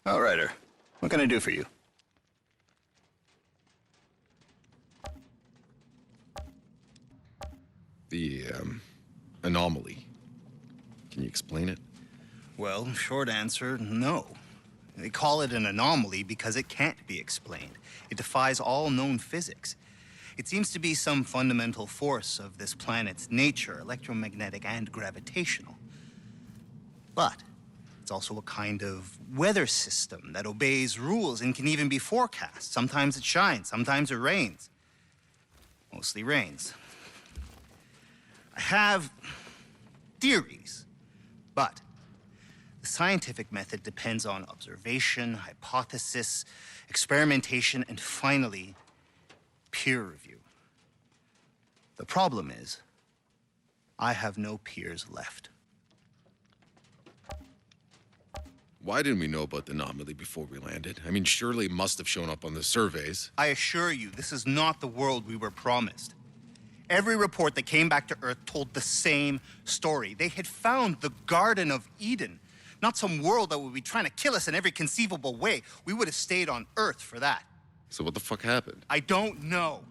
Outrider. What can I do for you? The, anomaly. Can you explain it? Well, short answer, no. They call it an anomaly because it can't be explained. It defies all known physics. It seems to be some fundamental force of this planet's nature, electromagnetic and gravitational. But it's also a kind of weather system that obeys rules and can even be forecast. Sometimes it shines, sometimes it rains. Mostly rains. I have theories, but the scientific method depends on observation, hypothesis, experimentation, and finally, peer review. The problem is, I have no peers left. Why didn't we know about the anomaly before we landed? I mean, surely it must have shown up on the surveys. I assure you, this is not the world we were promised. Every report that came back to Earth told the same story. They had found the Garden of Eden, not some world that would be trying to kill us in every conceivable way. We would have stayed on Earth for that. So what the fuck happened? I don't know.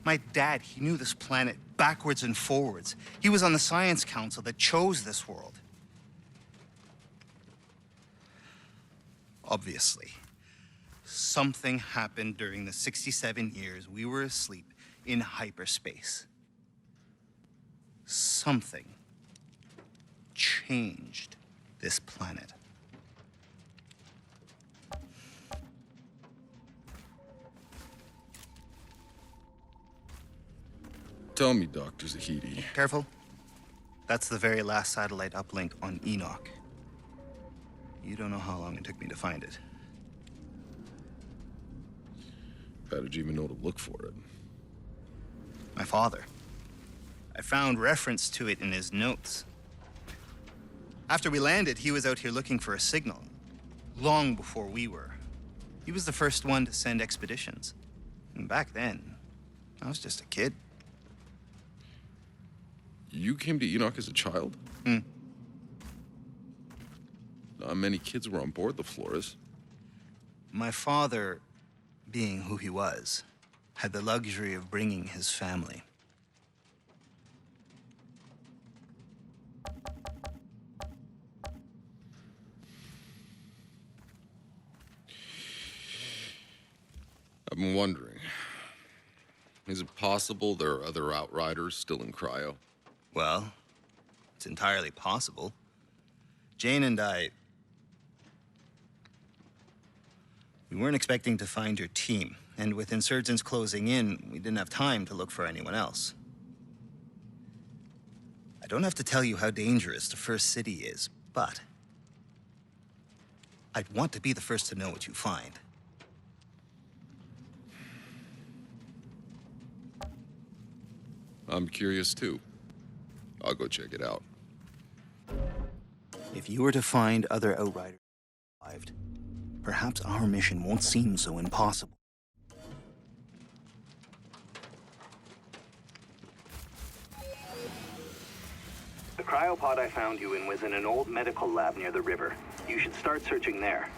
My dad, he knew this planet backwards and forwards. He was on the Science Council that chose this world. Obviously, something happened during the 67 years we were asleep in hyperspace. Something changed this planet. Tell me, Dr. Zahidi. Careful. That's the very last satellite uplink on Enoch. You don't know how long it took me to find it. How did you even know to look for it? My father. I found reference to it in his notes. After we landed, he was out here looking for a signal, long before we were. He was the first one to send expeditions. And back then, I was just a kid. You came to Enoch as a child? Not many kids were on board the Flores. My father, being who he was, had the luxury of bringing his family. I've been wondering, is it possible there are other Outriders still in cryo? Well, it's entirely possible. Jane and I... We weren't expecting to find your team, and with insurgents closing in, we didn't have time to look for anyone else. I don't have to tell you how dangerous the first city is, but I'd want to be the first to know what you find. I'm curious too. I'll go check it out. If you were to find other Outriders survived, perhaps our mission won't seem so impossible. The cryopod I found you in was in an old medical lab near the river. You should start searching there.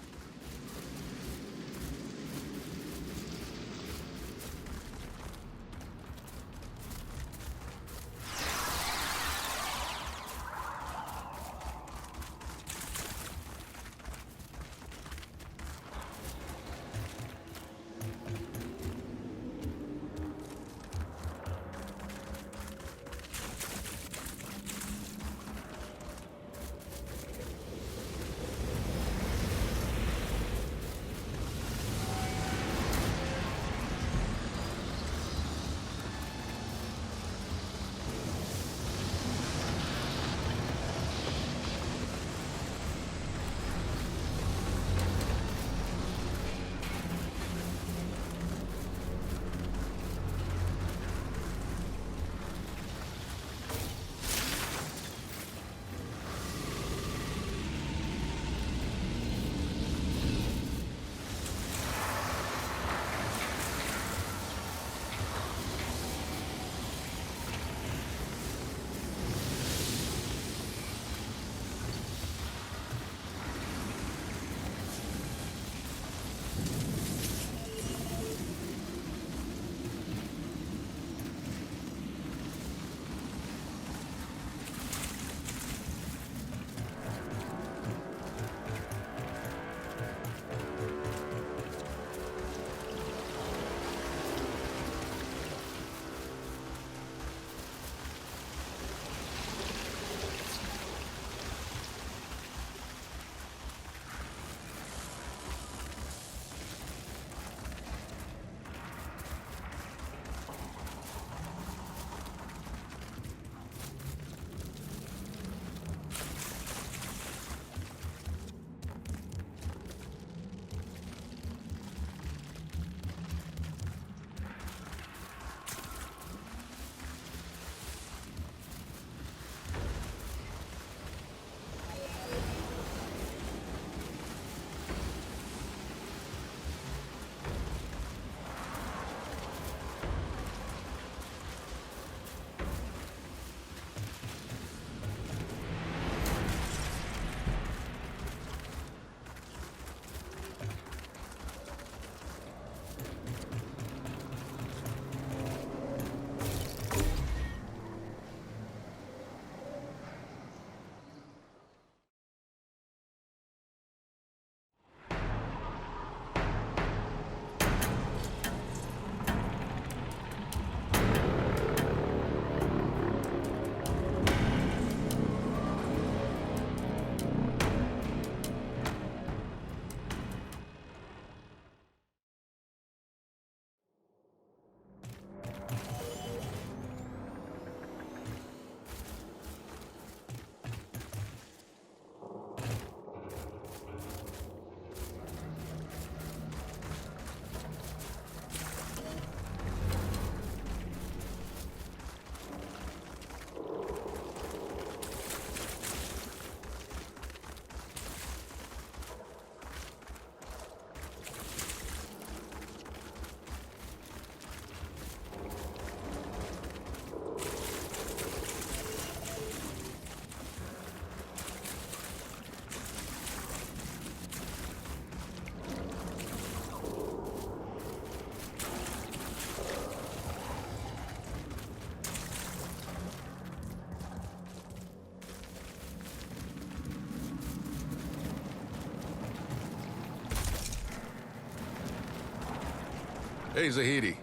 Hey, Zahidi.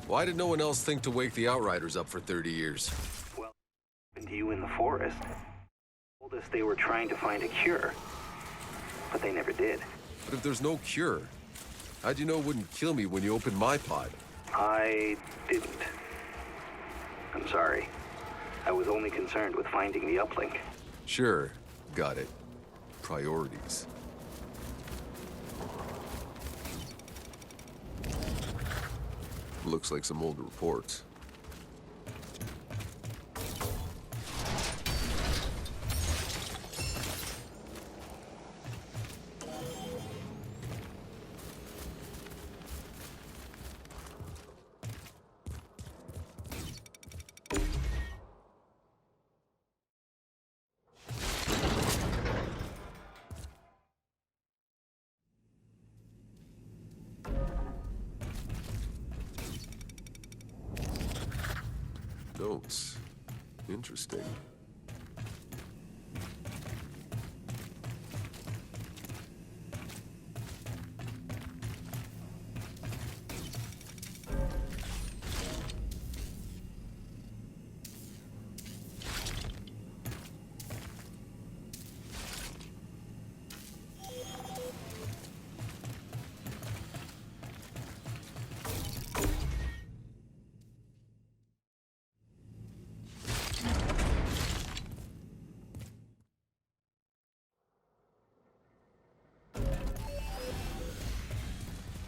Why did no one else think to wake the Outriders up for 30 years? Well, what happened to you in the forest? Told us they were trying to find a cure, but they never did. But if there's no cure, how'd you know it wouldn't kill me when you opened my pod? I didn't. I'm sorry. I was only concerned with finding the uplink. Sure, got it. Priorities. Looks like some old reports. Notes. Interesting.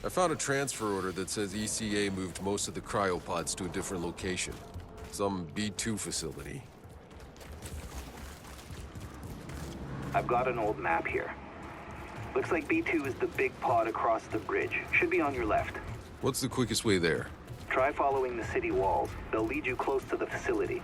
I found a transfer order that says ECA moved most of the cryopods to a different location. Some B2 facility. I've got an old map here. Looks like B2 is the big pod across the bridge. Should be on your left. What's the quickest way there? Try following the city walls. They'll lead you close to the facility.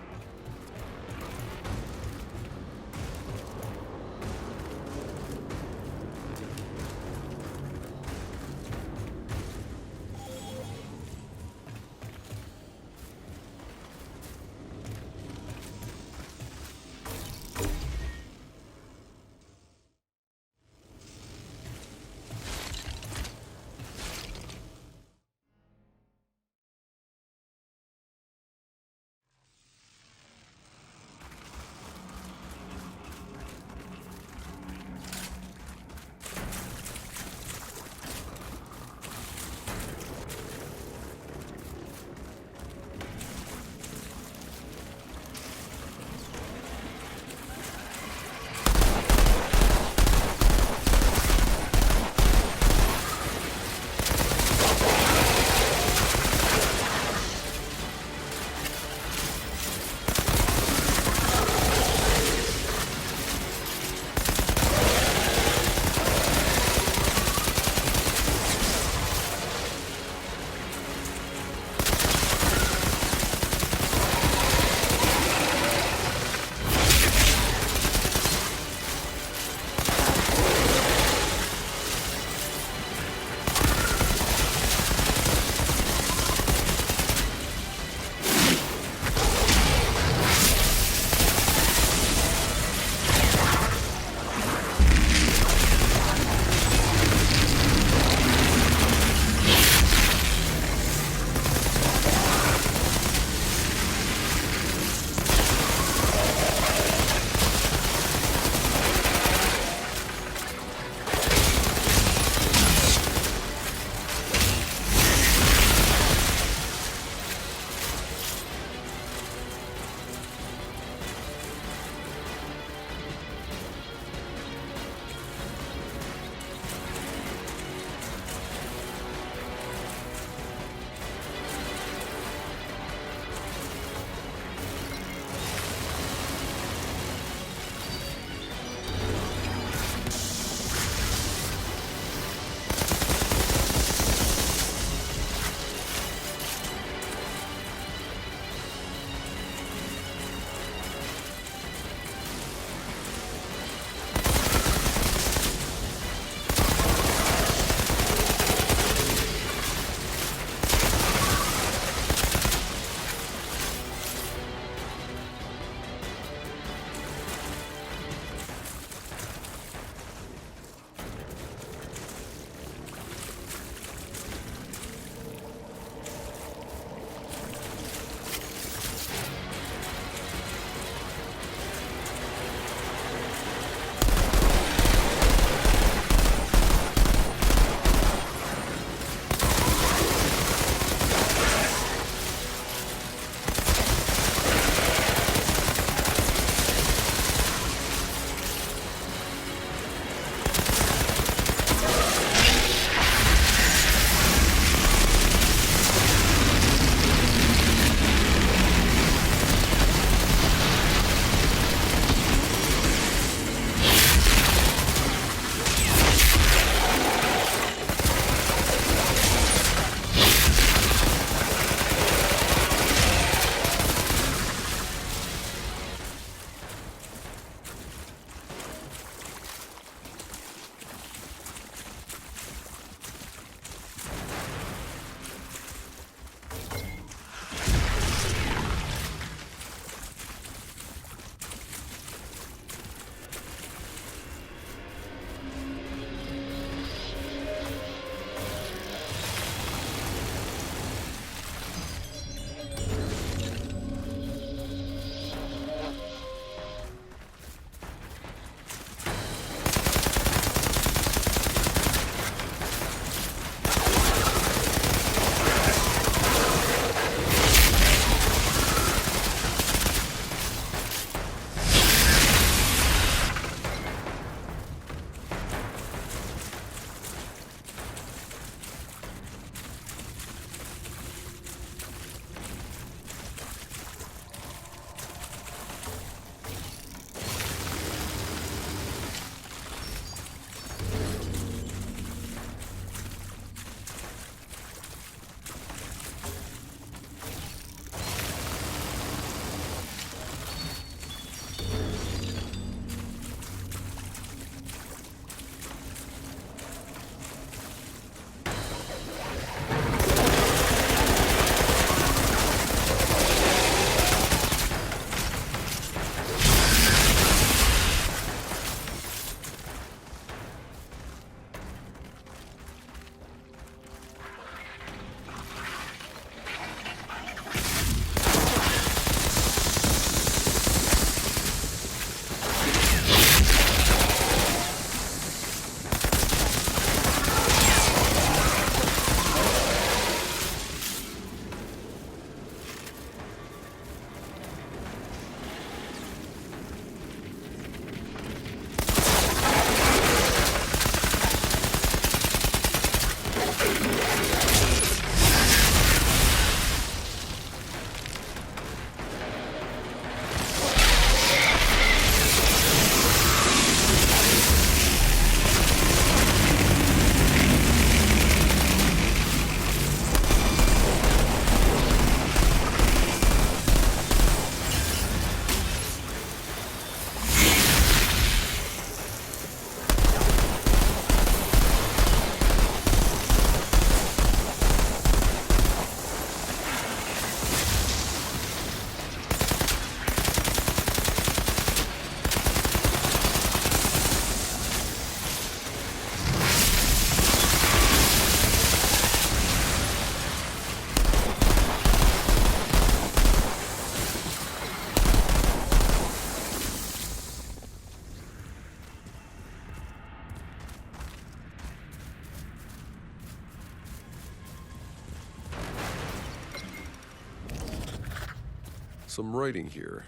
Some writing here.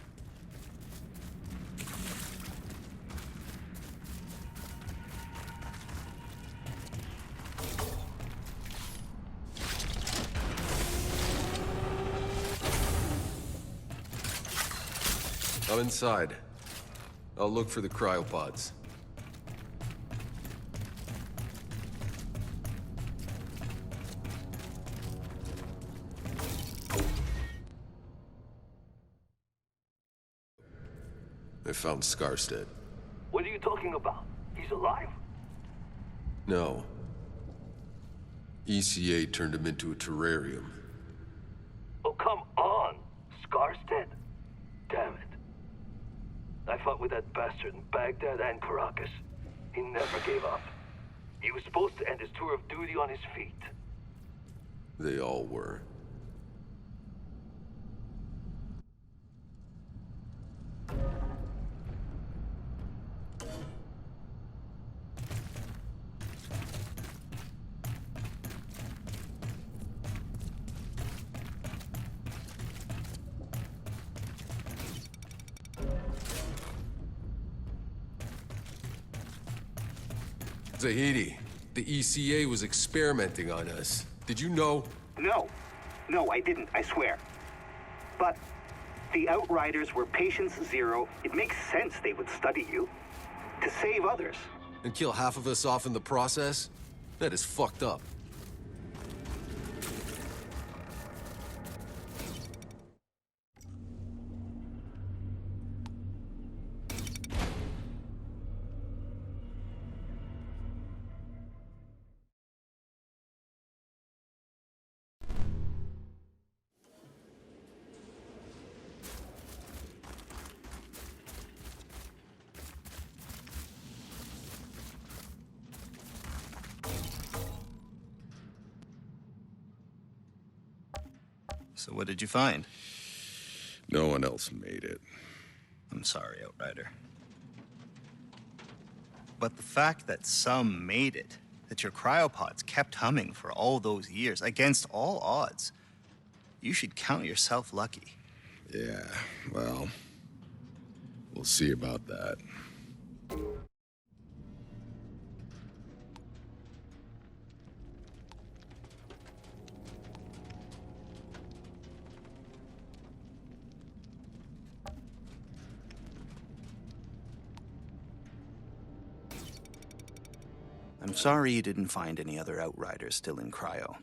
I'm inside. I'll look for the cryopods. I found Scarstead. What are you talking about? He's alive? No. ECA turned him into a terrarium. Oh, come on! Scarstead? Damn it. I fought with that bastard in Baghdad and Caracas. He never gave up. He was supposed to end his tour of duty on his feet. They all were. Zahidi, the ECA was experimenting on us. Did you know? No. No, I didn't, I swear. But the Outriders were patients zero. It makes sense they would study you. To save others. And kill half of us off in the process? That is fucked up. So what did you find? No one else made it. I'm sorry, Outrider. But the fact that some made it, that your cryopods kept humming for all those years, against all odds, you should count yourself lucky. Yeah, well, we'll see about that. I'm sorry you didn't find any other Outriders still in cryo.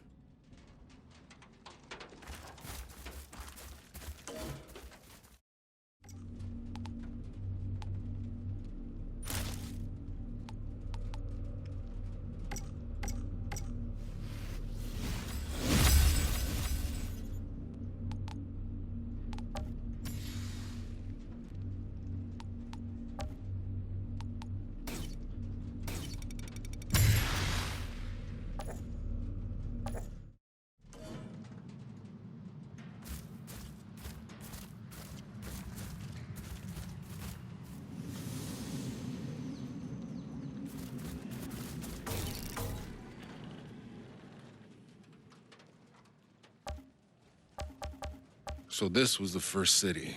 So this was the first city.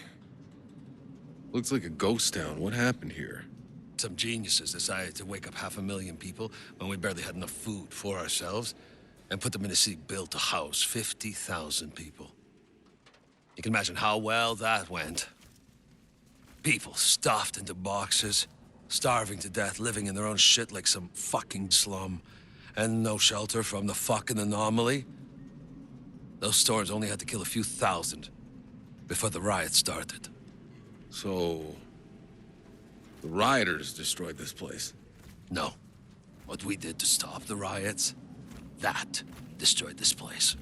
Looks like a ghost town. What happened here? Some geniuses decided to wake up 500,000 people when we barely had enough food for ourselves and put them in a city built to house 50,000 people. You can imagine how well that went. People stuffed into boxes, starving to death, living in their own shit like some fucking slum, and no shelter from the fucking anomaly. Those storms only had to kill a few thousand before the riot started. So, the rioters destroyed this place. No. What we did to stop the riots, that destroyed this place.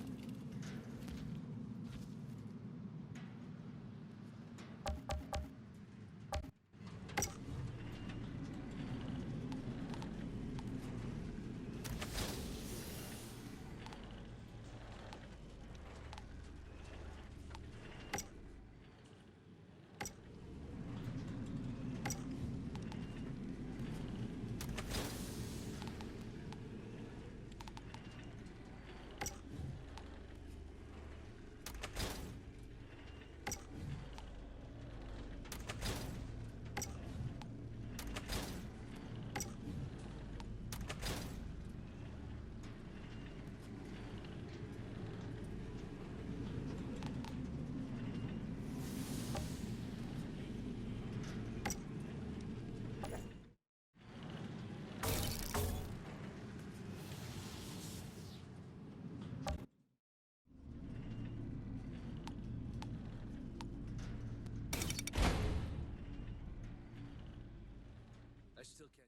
still can't.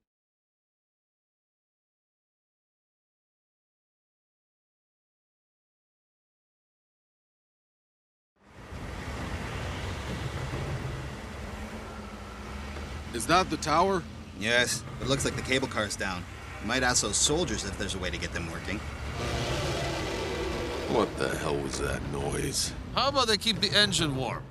Is that the tower? Yes, it looks like the cable car's down. You might ask those soldiers if there's a way to get them working. What the hell was that noise? How about they keep the engine warm?